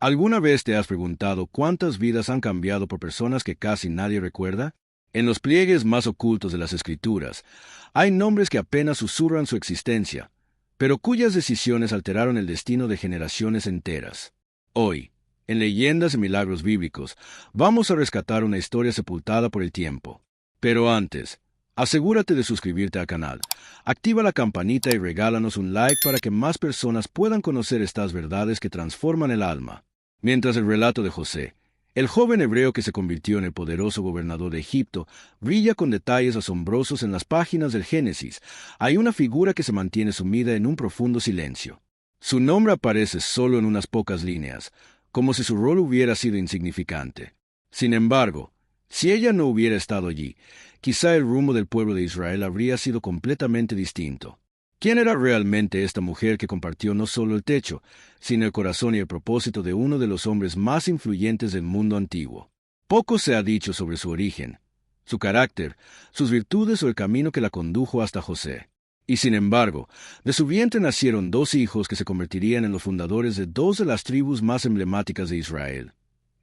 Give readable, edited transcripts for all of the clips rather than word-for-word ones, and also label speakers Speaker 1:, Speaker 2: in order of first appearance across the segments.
Speaker 1: ¿Alguna vez te has preguntado cuántas vidas han cambiado por personas que casi nadie recuerda? En los pliegues más ocultos de las Escrituras, hay nombres que apenas susurran su existencia, pero cuyas decisiones alteraron el destino de generaciones enteras. Hoy, en Leyendas y Milagros Bíblicos, vamos a rescatar una historia sepultada por el tiempo. Pero antes, asegúrate de suscribirte al canal, activa la campanita y regálanos un like para que más personas puedan conocer estas verdades que transforman el alma. Mientras el relato de José, el joven hebreo que se convirtió en el poderoso gobernador de Egipto, brilla con detalles asombrosos en las páginas del Génesis, hay una figura que se mantiene sumida en un profundo silencio. Su nombre aparece solo en unas pocas líneas, como si su rol hubiera sido insignificante. Sin embargo, si ella no hubiera estado allí, quizá el rumbo del pueblo de Israel habría sido completamente distinto. ¿Quién era realmente esta mujer que compartió no solo el techo, sino el corazón y el propósito de uno de los hombres más influyentes del mundo antiguo? Poco se ha dicho sobre su origen, su carácter, sus virtudes o el camino que la condujo hasta José. Y sin embargo, de su vientre nacieron dos hijos que se convertirían en los fundadores de dos de las tribus más emblemáticas de Israel,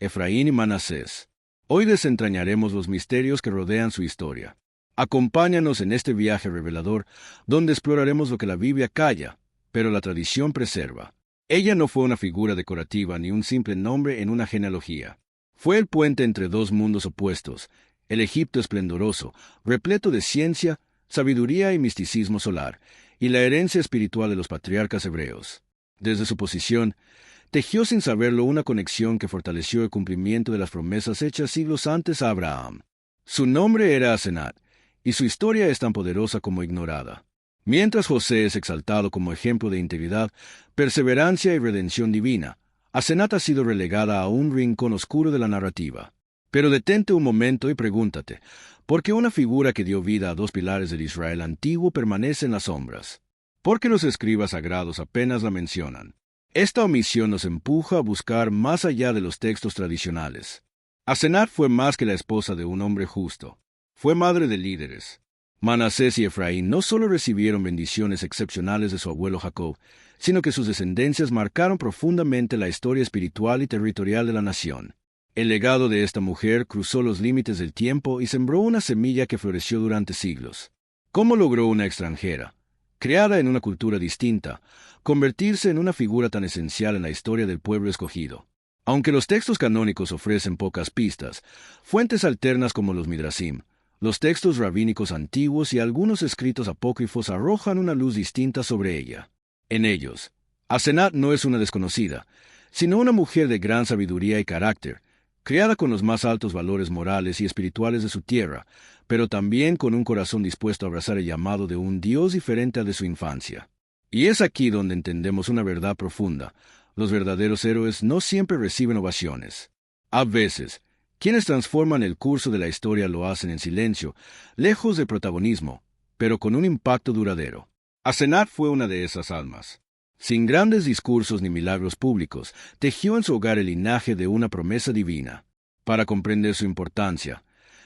Speaker 1: Efraín y Manasés. Hoy desentrañaremos los misterios que rodean su historia. Acompáñanos en este viaje revelador, donde exploraremos lo que la Biblia calla, pero la tradición preserva. Ella no fue una figura decorativa ni un simple nombre en una genealogía. Fue el puente entre dos mundos opuestos, el Egipto esplendoroso, repleto de ciencia, sabiduría y misticismo solar, y la herencia espiritual de los patriarcas hebreos. Desde su posición, tejió sin saberlo una conexión que fortaleció el cumplimiento de las promesas hechas siglos antes a Abraham. Su nombre era Asenat, y su historia es tan poderosa como ignorada. Mientras José es exaltado como ejemplo de integridad, perseverancia y redención divina, Asenat ha sido relegada a un rincón oscuro de la narrativa. Pero detente un momento y pregúntate, ¿por qué una figura que dio vida a dos pilares del Israel antiguo permanece en las sombras? ¿Por qué los escribas sagrados apenas la mencionan? Esta omisión nos empuja a buscar más allá de los textos tradicionales. Asenat fue más que la esposa de un hombre justo. Fue madre de líderes. Manasés y Efraín no solo recibieron bendiciones excepcionales de su abuelo Jacob, sino que sus descendencias marcaron profundamente la historia espiritual y territorial de la nación. El legado de esta mujer cruzó los límites del tiempo y sembró una semilla que floreció durante siglos. ¿Cómo logró una extranjera, creada en una cultura distinta, convertirse en una figura tan esencial en la historia del pueblo escogido? Aunque los textos canónicos ofrecen pocas pistas, fuentes alternas como los Midrasim, los textos rabínicos antiguos y algunos escritos apócrifos arrojan una luz distinta sobre ella. En ellos, Asenat no es una desconocida, sino una mujer de gran sabiduría y carácter, criada con los más altos valores morales y espirituales de su tierra, pero también con un corazón dispuesto a abrazar el llamado de un Dios diferente al de su infancia. Y es aquí donde entendemos una verdad profunda. Los verdaderos héroes no siempre reciben ovaciones. A veces, quienes transforman el curso de la historia lo hacen en silencio, lejos del protagonismo, pero con un impacto duradero. Asenat fue una de esas almas. Sin grandes discursos ni milagros públicos, tejió en su hogar el linaje de una promesa divina. Para comprender su importancia,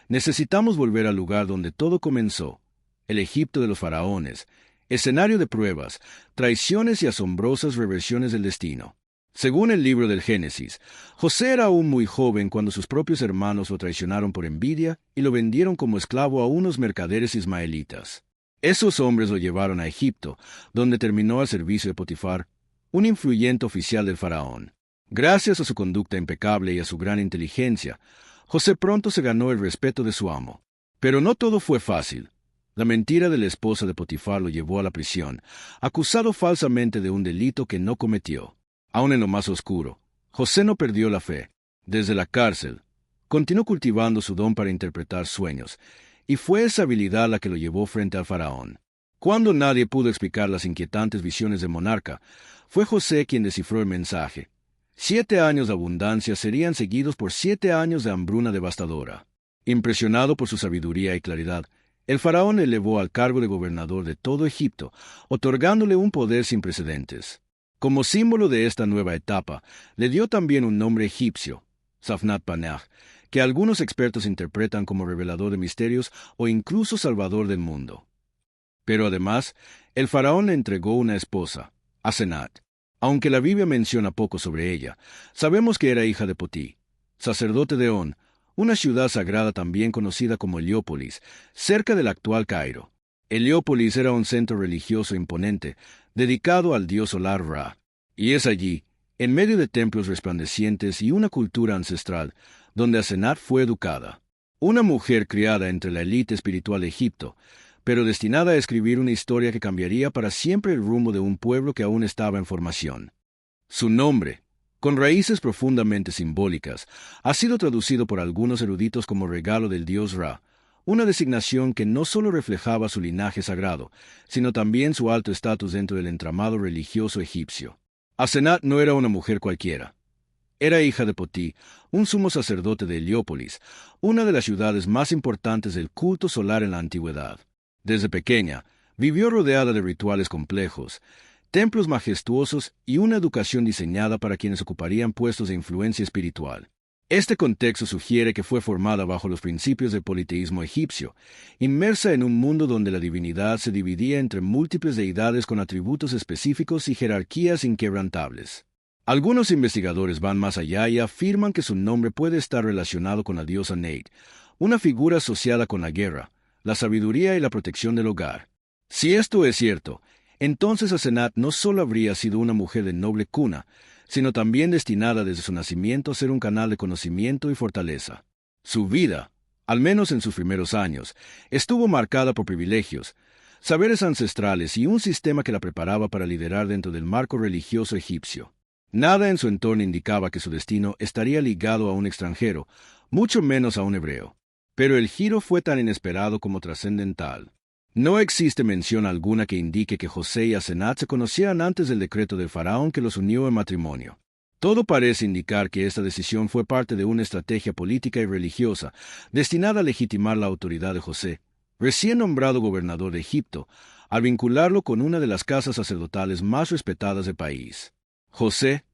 Speaker 1: necesitamos volver al lugar donde todo comenzó, el Egipto de los faraones, escenario de pruebas, traiciones y asombrosas reversiones del destino. Según el libro del Génesis, José era aún muy joven cuando sus propios hermanos lo traicionaron por envidia y lo vendieron como esclavo a unos mercaderes ismaelitas. Esos hombres lo llevaron a Egipto, donde terminó al servicio de Potifar, un influyente oficial del faraón. Gracias a su conducta impecable y a su gran inteligencia, José pronto se ganó el respeto de su amo. Pero no todo fue fácil. La mentira de la esposa de Potifar lo llevó a la prisión, acusado falsamente de un delito que no cometió. Aún en lo más oscuro, José no perdió la fe. Desde la cárcel, continuó cultivando su don para interpretar sueños, y fue esa habilidad la que lo llevó frente al faraón. Cuando nadie pudo explicar las inquietantes visiones del monarca, fue José quien descifró el mensaje. 7 años de abundancia serían seguidos por 7 años de hambruna devastadora. Impresionado por su sabiduría y claridad, el faraón le elevó al cargo de gobernador de todo Egipto, otorgándole un poder sin precedentes. Como símbolo de esta nueva etapa, le dio también un nombre egipcio, Safnat Paneah, que algunos expertos interpretan como revelador de misterios o incluso salvador del mundo. Pero además, el faraón le entregó una esposa, Asenat. Aunque la Biblia menciona poco sobre ella, sabemos que era hija de Potí, sacerdote de On, una ciudad sagrada también conocida como Heliópolis, cerca del actual Cairo. Heliópolis era un centro religioso imponente, dedicado al dios solar Ra. Y es allí, en medio de templos resplandecientes y una cultura ancestral, donde Asenat fue educada. Una mujer criada entre la élite espiritual de Egipto, pero destinada a escribir una historia que cambiaría para siempre el rumbo de un pueblo que aún estaba en formación. Su nombre, con raíces profundamente simbólicas, ha sido traducido por algunos eruditos como regalo del dios Ra, una designación que no solo reflejaba su linaje sagrado, sino también su alto estatus dentro del entramado religioso egipcio. Asenat no era una mujer cualquiera. Era hija de Potí, un sumo sacerdote de Heliópolis, una de las ciudades más importantes del culto solar en la antigüedad. Desde pequeña, vivió rodeada de rituales complejos, templos majestuosos y una educación diseñada para quienes ocuparían puestos de influencia espiritual. Este contexto sugiere que fue formada bajo los principios del politeísmo egipcio, inmersa en un mundo donde la divinidad se dividía entre múltiples deidades con atributos específicos y jerarquías inquebrantables. Algunos investigadores van más allá y afirman que su nombre puede estar relacionado con la diosa Neit, una figura asociada con la guerra, la sabiduría y la protección del hogar. Si esto es cierto, entonces Asenat no solo habría sido una mujer de noble cuna, sino también destinada desde su nacimiento a ser un canal de conocimiento y fortaleza. Su vida, al menos en sus primeros años, estuvo marcada por privilegios, saberes ancestrales y un sistema que la preparaba para liderar dentro del marco religioso egipcio. Nada en su entorno indicaba que su destino estaría ligado a un extranjero, mucho menos a un hebreo. Pero el giro fue tan inesperado como trascendental. No existe mención alguna que indique que José y Asenat se conocían antes del decreto del faraón que los unió en matrimonio. Todo parece indicar que esta decisión fue parte de una estrategia política y religiosa destinada a legitimar la autoridad de José, recién nombrado gobernador de Egipto, al vincularlo con una de las casas sacerdotales más respetadas del país. José,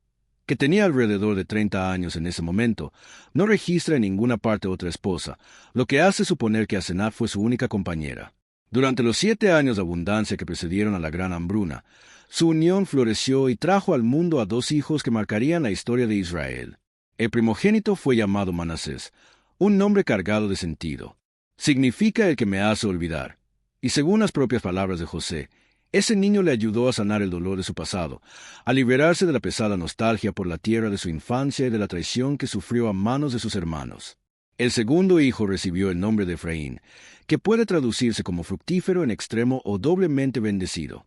Speaker 1: que tenía alrededor de 30 años en ese momento, no registra en ninguna parte otra esposa, lo que hace suponer que Asenat fue su única compañera. Durante los 7 años de abundancia que precedieron a la gran hambruna, su unión floreció y trajo al mundo a 2 hijos que marcarían la historia de Israel. El primogénito fue llamado Manasés, un nombre cargado de sentido. Significa el que me hace olvidar. Y según las propias palabras de José, ese niño le ayudó a sanar el dolor de su pasado, a liberarse de la pesada nostalgia por la tierra de su infancia y de la traición que sufrió a manos de sus hermanos. El segundo hijo recibió el nombre de Efraín, que puede traducirse como fructífero en extremo o doblemente bendecido.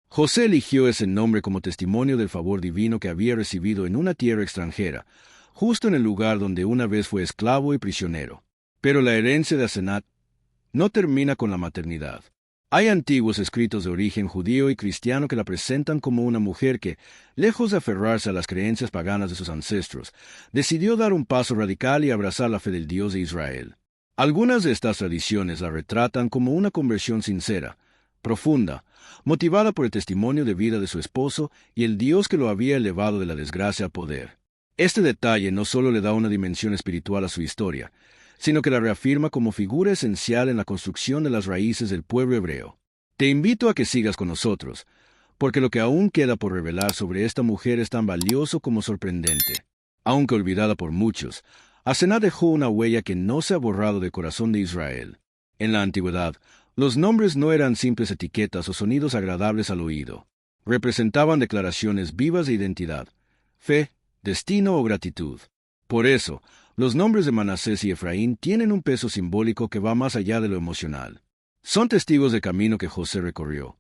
Speaker 1: José eligió ese nombre como testimonio del favor divino que había recibido en una tierra extranjera, justo en el lugar donde una vez fue esclavo y prisionero. Pero la herencia de Asenat no termina con la maternidad. Hay antiguos escritos de origen judío y cristiano que la presentan como una mujer que, lejos de aferrarse a las creencias paganas de sus ancestros, decidió dar un paso radical y abrazar la fe del Dios de Israel. Algunas de estas tradiciones la retratan como una conversión sincera, profunda, motivada por el testimonio de vida de su esposo y el Dios que lo había elevado de la desgracia al poder. Este detalle no solo le da una dimensión espiritual a su historia, sino que la reafirma como figura esencial en la construcción de las raíces del pueblo hebreo. Te invito a que sigas con nosotros, porque lo que aún queda por revelar sobre esta mujer es tan valioso como sorprendente. Aunque olvidada por muchos, Asenat dejó una huella que no se ha borrado del corazón de Israel. En la antigüedad, los nombres no eran simples etiquetas o sonidos agradables al oído. Representaban declaraciones vivas de identidad, fe, destino o gratitud. Por eso, los nombres de Manasés y Efraín tienen un peso simbólico que va más allá de lo emocional. Son testigos del camino que José recorrió,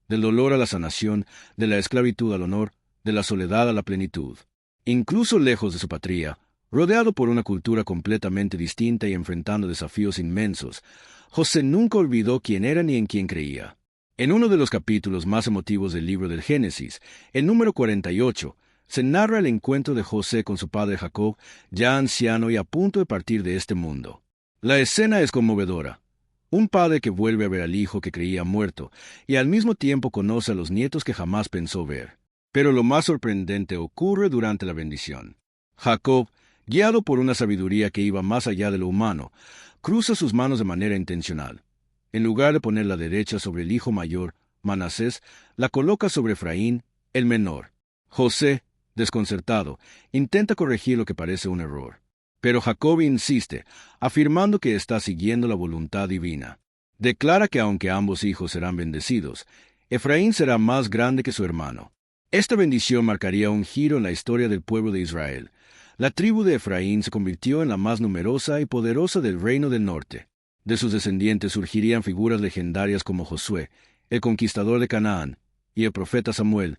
Speaker 1: del dolor a la sanación, de la esclavitud al honor, de la soledad a la plenitud. Incluso lejos de su patria, rodeado por una cultura completamente distinta y enfrentando desafíos inmensos, José nunca olvidó quién era ni en quién creía. En uno de los capítulos más emotivos del libro del Génesis, el número 48, se narra el encuentro de José con su padre Jacob, ya anciano y a punto de partir de este mundo. La escena es conmovedora. Un padre que vuelve a ver al hijo que creía muerto y al mismo tiempo conoce a los nietos que jamás pensó ver. Pero lo más sorprendente ocurre durante la bendición. Jacob, guiado por una sabiduría que iba más allá de lo humano, cruza sus manos de manera intencional. En lugar de poner la derecha sobre el hijo mayor, Manasés, la coloca sobre Efraín, el menor. José, desconcertado, intenta corregir lo que parece un error. Pero Jacob insiste, afirmando que está siguiendo la voluntad divina. Declara que aunque ambos hijos serán bendecidos, Efraín será más grande que su hermano. Esta bendición marcaría un giro en la historia del pueblo de Israel. La tribu de Efraín se convirtió en la más numerosa y poderosa del reino del norte. De sus descendientes surgirían figuras legendarias como Josué, el conquistador de Canaán, y el profeta Samuel,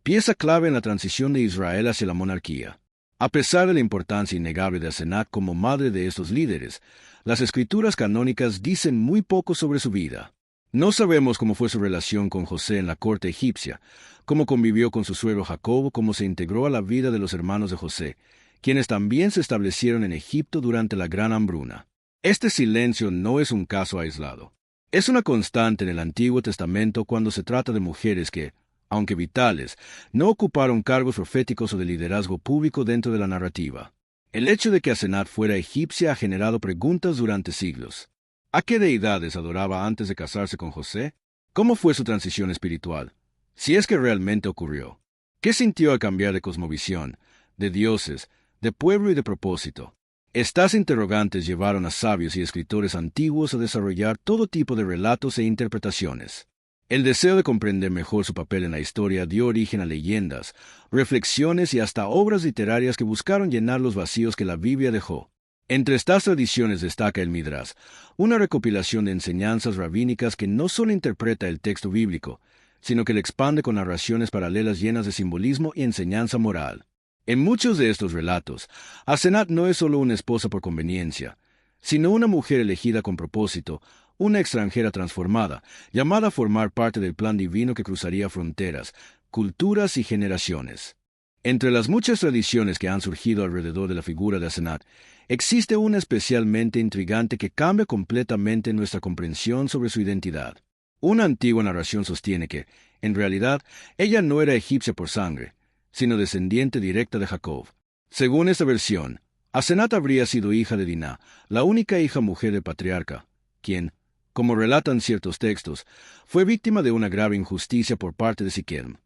Speaker 1: pieza clave en la transición de Israel hacia la monarquía. A pesar de la importancia innegable de Asenat como madre de estos líderes, las escrituras canónicas dicen muy poco sobre su vida. No sabemos cómo fue su relación con José en la corte egipcia, cómo convivió con su suegro Jacob, cómo se integró a la vida de los hermanos de José, quienes también se establecieron en Egipto durante la gran hambruna. Este silencio no es un caso aislado. Es una constante en el Antiguo Testamento cuando se trata de mujeres que, aunque vitales, no ocuparon cargos proféticos o de liderazgo público dentro de la narrativa. El hecho de que Asenat fuera egipcia ha generado preguntas durante siglos. ¿A qué deidades adoraba antes de casarse con José? ¿Cómo fue su transición espiritual? Si es que realmente ocurrió. ¿Qué sintió al cambiar de cosmovisión, de dioses, de pueblo y de propósito? Estas interrogantes llevaron a sabios y escritores antiguos a desarrollar todo tipo de relatos e interpretaciones. El deseo de comprender mejor su papel en la historia dio origen a leyendas, reflexiones y hasta obras literarias que buscaron llenar los vacíos que la Biblia dejó. Entre estas tradiciones destaca el Midrash, una recopilación de enseñanzas rabínicas que no solo interpreta el texto bíblico, sino que le expande con narraciones paralelas llenas de simbolismo y enseñanza moral. En muchos de estos relatos, Asenat no es solo una esposa por conveniencia, sino una mujer elegida con propósito, una extranjera transformada, llamada a formar parte del plan divino que cruzaría fronteras, culturas y generaciones. Entre las muchas tradiciones que han surgido alrededor de la figura de Asenat, existe una especialmente intrigante que cambia completamente nuestra comprensión sobre su identidad. Una antigua narración sostiene que, en realidad, ella no era egipcia por sangre, sino descendiente directa de Jacob. Según esta versión, Asenat habría sido hija de Diná, la única hija mujer del patriarca, quien, como relatan ciertos textos, fue víctima de una grave injusticia por parte de Siquem,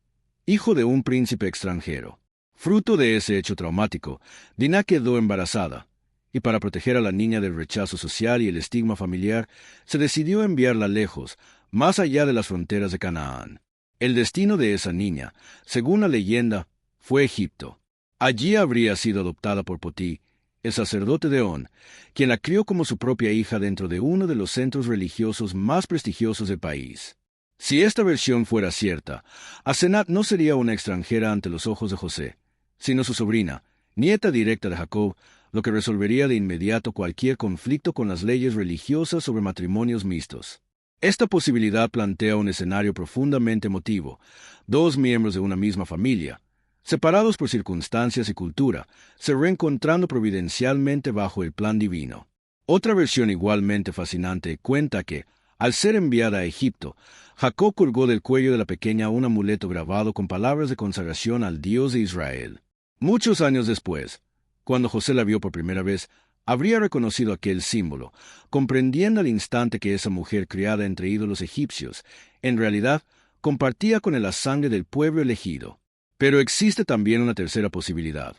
Speaker 1: hijo de un príncipe extranjero. Fruto de ese hecho traumático, Diná quedó embarazada, y para proteger a la niña del rechazo social y el estigma familiar, se decidió enviarla lejos, más allá de las fronteras de Canaán. El destino de esa niña, según la leyenda, fue Egipto. Allí habría sido adoptada por Potí, el sacerdote de On, quien la crió como su propia hija dentro de uno de los centros religiosos más prestigiosos del país. Si esta versión fuera cierta, Asenat no sería una extranjera ante los ojos de José, sino su sobrina, nieta directa de Jacob, lo que resolvería de inmediato cualquier conflicto con las leyes religiosas sobre matrimonios mixtos. Esta posibilidad plantea un escenario profundamente emotivo: dos miembros de una misma familia, separados por circunstancias y cultura, se reencontrando providencialmente bajo el plan divino. Otra versión igualmente fascinante cuenta que, al ser enviada a Egipto, Jacob colgó del cuello de la pequeña un amuleto grabado con palabras de consagración al Dios de Israel. Muchos años después, cuando José la vio por primera vez, habría reconocido aquel símbolo, comprendiendo al instante que esa mujer criada entre ídolos egipcios, en realidad, compartía con él la sangre del pueblo elegido. Pero existe también una tercera posibilidad: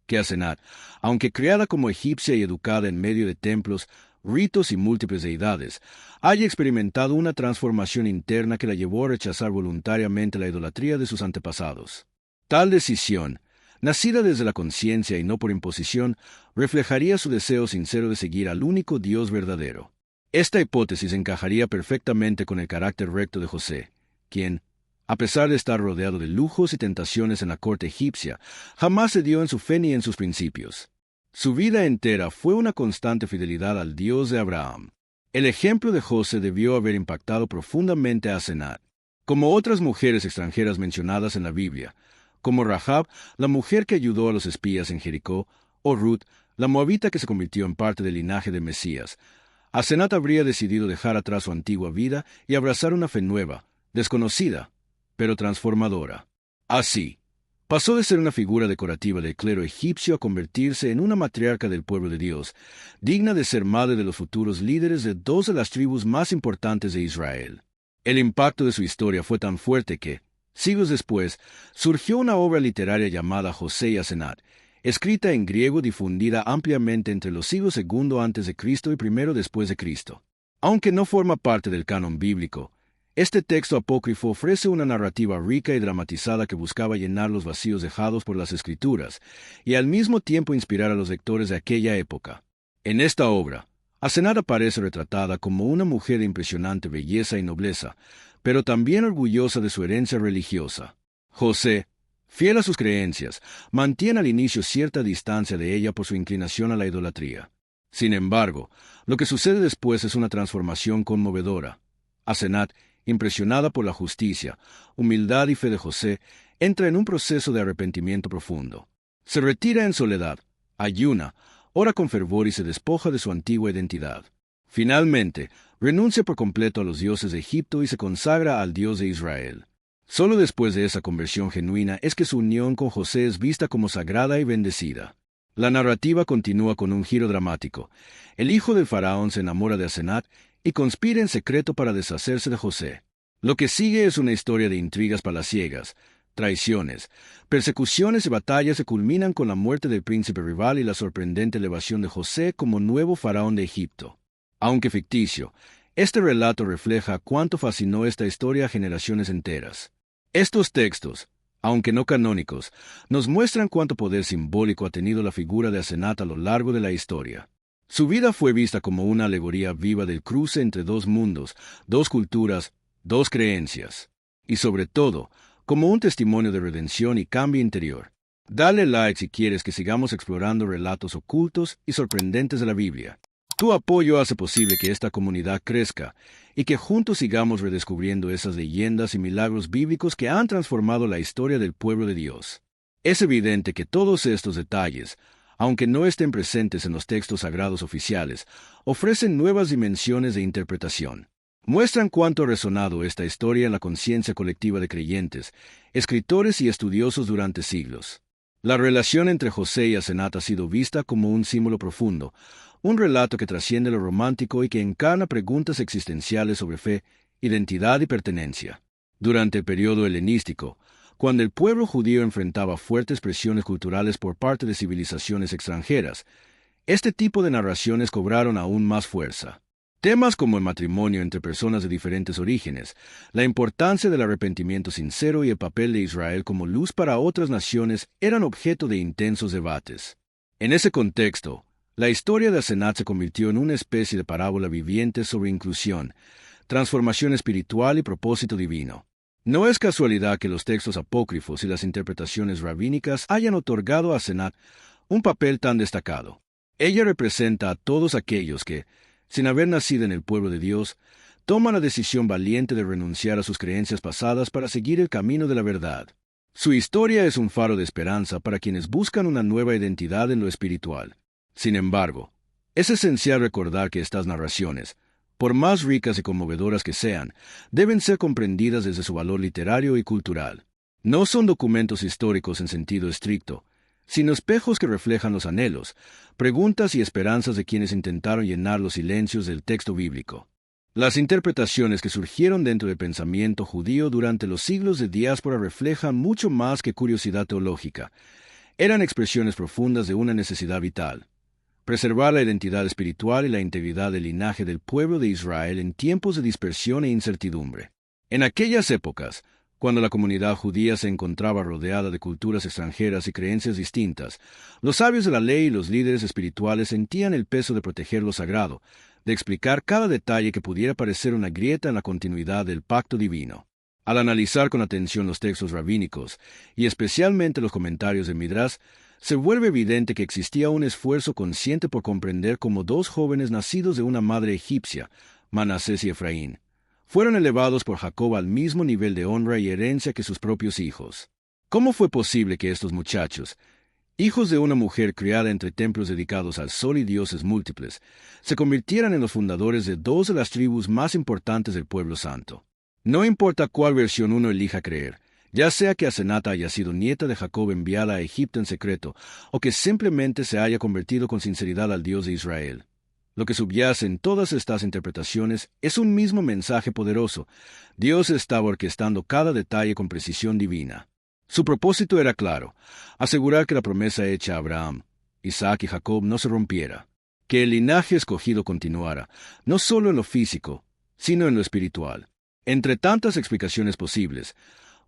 Speaker 1: que Asenat, aunque criada como egipcia y educada en medio de templos, ritos y múltiples deidades, haya experimentado una transformación interna que la llevó a rechazar voluntariamente la idolatría de sus antepasados. Tal decisión, nacida desde la conciencia y no por imposición, reflejaría su deseo sincero de seguir al único Dios verdadero. Esta hipótesis encajaría perfectamente con el carácter recto de José, quien, a pesar de estar rodeado de lujos y tentaciones en la corte egipcia, jamás cedió en su fe ni en sus principios. Su vida entera fue una constante fidelidad al Dios de Abraham. El ejemplo de José debió haber impactado profundamente a Asenat. Como otras mujeres extranjeras mencionadas en la Biblia, como Rahab, la mujer que ayudó a los espías en Jericó, o Ruth, la moabita que se convirtió en parte del linaje de Mesías, Asenat habría decidido dejar atrás su antigua vida y abrazar una fe nueva, desconocida, pero transformadora. Así, pasó de ser una figura decorativa del clero egipcio a convertirse en una matriarca del pueblo de Dios, digna de ser madre de los futuros líderes de dos de las tribus más importantes de Israel. El impacto de su historia fue tan fuerte que, Siglos después, surgió una obra literaria llamada José y Asenat, escrita en griego difundida ampliamente entre los siglos II a.C. y I después de Cristo. Aunque no forma parte del canon bíblico, este texto apócrifo ofrece una narrativa rica y dramatizada que buscaba llenar los vacíos dejados por las Escrituras y al mismo tiempo inspirar a los lectores de aquella época. En esta obra, Asenat aparece retratada como una mujer de impresionante belleza y nobleza, pero también orgullosa de su herencia religiosa. José, fiel a sus creencias, mantiene al inicio cierta distancia de ella por su inclinación a la idolatría. Sin embargo, lo que sucede después es una transformación conmovedora. Asenat, impresionada por la justicia, humildad y fe de José, entra en un proceso de arrepentimiento profundo. Se retira en soledad, ayuna, ora con fervor y se despoja de su antigua identidad. Finalmente, renuncia por completo a los dioses de Egipto y se consagra al Dios de Israel. Solo después de esa conversión genuina es que su unión con José es vista como sagrada y bendecida. La narrativa continúa con un giro dramático. El hijo del faraón se enamora de Asenat y conspira en secreto para deshacerse de José. Lo que sigue es una historia de intrigas palaciegas, traiciones, persecuciones y batallas que culminan con la muerte del príncipe rival y la sorprendente elevación de José como nuevo faraón de Egipto. Aunque ficticio, este relato refleja cuánto fascinó esta historia a generaciones enteras. Estos textos, aunque no canónicos, nos muestran cuánto poder simbólico ha tenido la figura de Asenat a lo largo de la historia. Su vida fue vista como una alegoría viva del cruce entre dos mundos, dos culturas, dos creencias, y sobre todo, como un testimonio de redención y cambio interior. Dale like si quieres que sigamos explorando relatos ocultos y sorprendentes de la Biblia. Tu apoyo hace posible que esta comunidad crezca y que juntos sigamos redescubriendo esas leyendas y milagros bíblicos que han transformado la historia del pueblo de Dios. Es evidente que todos estos detalles, aunque no estén presentes en los textos sagrados oficiales, ofrecen nuevas dimensiones de interpretación. Muestran cuánto ha resonado esta historia en la conciencia colectiva de creyentes, escritores y estudiosos durante siglos. La relación entre José y Asenat ha sido vista como un símbolo profundo, un relato que trasciende lo romántico y que encarna preguntas existenciales sobre fe, identidad y pertenencia. Durante el periodo helenístico, cuando el pueblo judío enfrentaba fuertes presiones culturales por parte de civilizaciones extranjeras, este tipo de narraciones cobraron aún más fuerza. Temas como el matrimonio entre personas de diferentes orígenes, la importancia del arrepentimiento sincero y el papel de Israel como luz para otras naciones eran objeto de intensos debates. En ese contexto, la historia de Asenat se convirtió en una especie de parábola viviente sobre inclusión, transformación espiritual y propósito divino. No es casualidad que los textos apócrifos y las interpretaciones rabínicas hayan otorgado a Asenat un papel tan destacado. Ella representa a todos aquellos que, sin haber nacido en el pueblo de Dios, toman la decisión valiente de renunciar a sus creencias pasadas para seguir el camino de la verdad. Su historia es un faro de esperanza para quienes buscan una nueva identidad en lo espiritual. Sin embargo, es esencial recordar que estas narraciones, por más ricas y conmovedoras que sean, deben ser comprendidas desde su valor literario y cultural. No son documentos históricos en sentido estricto, sino espejos que reflejan los anhelos, preguntas y esperanzas de quienes intentaron llenar los silencios del texto bíblico. Las interpretaciones que surgieron dentro del pensamiento judío durante los siglos de diáspora reflejan mucho más que curiosidad teológica. Eran expresiones profundas de una necesidad vital: preservar la identidad espiritual y la integridad del linaje del pueblo de Israel en tiempos de dispersión e incertidumbre. En aquellas épocas, cuando la comunidad judía se encontraba rodeada de culturas extranjeras y creencias distintas, los sabios de la ley y los líderes espirituales sentían el peso de proteger lo sagrado, de explicar cada detalle que pudiera parecer una grieta en la continuidad del pacto divino. Al analizar con atención los textos rabínicos, y especialmente los comentarios de Midrash, se vuelve evidente que existía un esfuerzo consciente por comprender cómo dos jóvenes nacidos de una madre egipcia, Manasés y Efraín, fueron elevados por Jacob al mismo nivel de honra y herencia que sus propios hijos. ¿Cómo fue posible que estos muchachos, hijos de una mujer criada entre templos dedicados al sol y dioses múltiples, se convirtieran en los fundadores de dos de las tribus más importantes del pueblo santo? No importa cuál versión uno elija creer, ya sea que Asenat haya sido nieta de Jacob enviada a Egipto en secreto, o que simplemente se haya convertido con sinceridad al Dios de Israel. Lo que subyace en todas estas interpretaciones es un mismo mensaje poderoso. Dios estaba orquestando cada detalle con precisión divina. Su propósito era claro: asegurar que la promesa hecha a Abraham, Isaac y Jacob no se rompiera, que el linaje escogido continuara, no solo en lo físico, sino en lo espiritual. Entre tantas explicaciones posibles,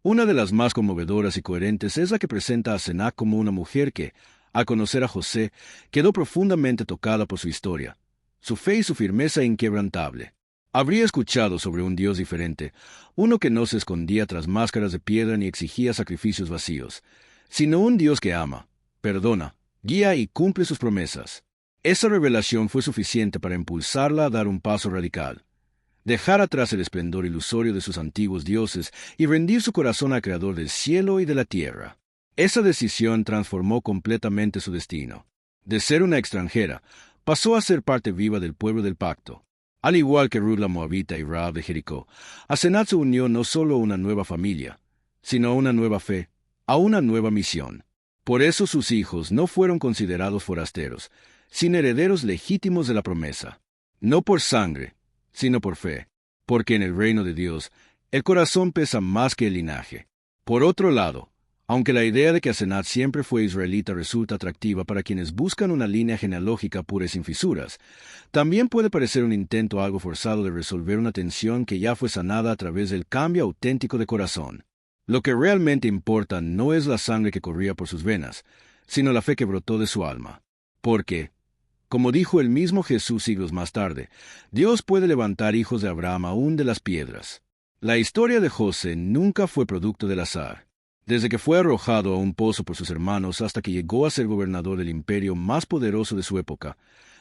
Speaker 1: una de las más conmovedoras y coherentes es la que presenta a Asenath como una mujer que, al conocer a José, quedó profundamente tocada por su historia, su fe y su firmeza inquebrantable. Habría escuchado sobre un Dios diferente, uno que no se escondía tras máscaras de piedra ni exigía sacrificios vacíos, sino un Dios que ama, perdona, guía y cumple sus promesas. Esa revelación fue suficiente para impulsarla a dar un paso radical: dejar atrás el esplendor ilusorio de sus antiguos dioses y rendir su corazón al Creador del cielo y de la tierra. Esa decisión transformó completamente su destino. De ser una extranjera, pasó a ser parte viva del pueblo del pacto. Al igual que Ruth la Moabita y Rahab de Jericó, Asenath se unió no solo a una nueva familia, sino a una nueva fe, a una nueva misión. Por eso sus hijos no fueron considerados forasteros, sino herederos legítimos de la promesa. No por sangre, sino por fe, porque en el reino de Dios el corazón pesa más que el linaje. Por otro lado, aunque la idea de que Asenath siempre fue israelita resulta atractiva para quienes buscan una línea genealógica pura y sin fisuras, también puede parecer un intento algo forzado de resolver una tensión que ya fue sanada a través del cambio auténtico de corazón. Lo que realmente importa no es la sangre que corría por sus venas, sino la fe que brotó de su alma. Porque, como dijo el mismo Jesús siglos más tarde, Dios puede levantar hijos de Abraham aún de las piedras. La historia de José nunca fue producto del azar. Desde que fue arrojado a un pozo por sus hermanos hasta que llegó a ser gobernador del imperio más poderoso de su época,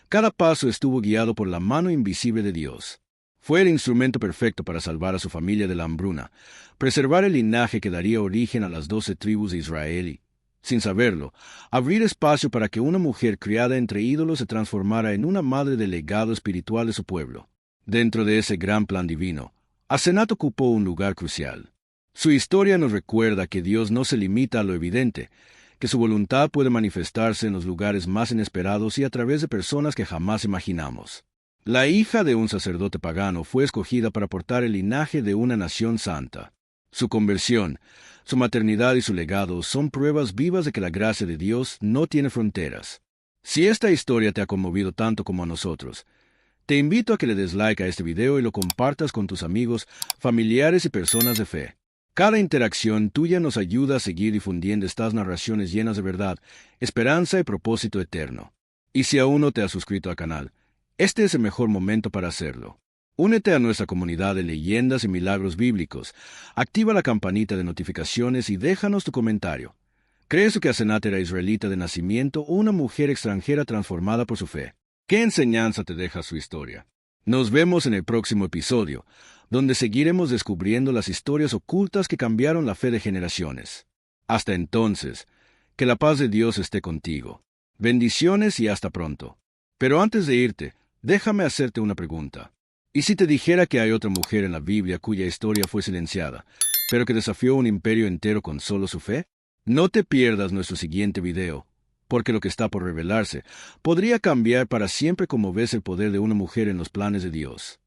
Speaker 1: cada paso estuvo guiado por la mano invisible de Dios. Fue el instrumento perfecto para salvar a su familia de la hambruna, preservar el linaje que daría origen a las 12 tribus de Israel y, sin saberlo, abrir espacio para que una mujer criada entre ídolos se transformara en una madre del legado espiritual de su pueblo. Dentro de ese gran plan divino, Asenath ocupó un lugar crucial. Su historia nos recuerda que Dios no se limita a lo evidente, que su voluntad puede manifestarse en los lugares más inesperados y a través de personas que jamás imaginamos. La hija de un sacerdote pagano fue escogida para portar el linaje de una nación santa. Su conversión, su maternidad y su legado son pruebas vivas de que la gracia de Dios no tiene fronteras. Si esta historia te ha conmovido tanto como a nosotros, te invito a que le des like a este video y lo compartas con tus amigos, familiares y personas de fe. Cada interacción tuya nos ayuda a seguir difundiendo estas narraciones llenas de verdad, esperanza y propósito eterno. Y si aún no te has suscrito al canal, este es el mejor momento para hacerlo. Únete a nuestra comunidad de leyendas y milagros bíblicos, activa la campanita de notificaciones y déjanos tu comentario. ¿Crees que Asenath era israelita de nacimiento o una mujer extranjera transformada por su fe? ¿Qué enseñanza te deja su historia? Nos vemos en el próximo episodio, donde seguiremos descubriendo las historias ocultas que cambiaron la fe de generaciones. Hasta entonces, que la paz de Dios esté contigo. Bendiciones y hasta pronto. Pero antes de irte, déjame hacerte una pregunta. ¿Y si te dijera que hay otra mujer en la Biblia cuya historia fue silenciada, pero que desafió un imperio entero con solo su fe? No te pierdas nuestro siguiente video, porque lo que está por revelarse podría cambiar para siempre cómo ves el poder de una mujer en los planes de Dios.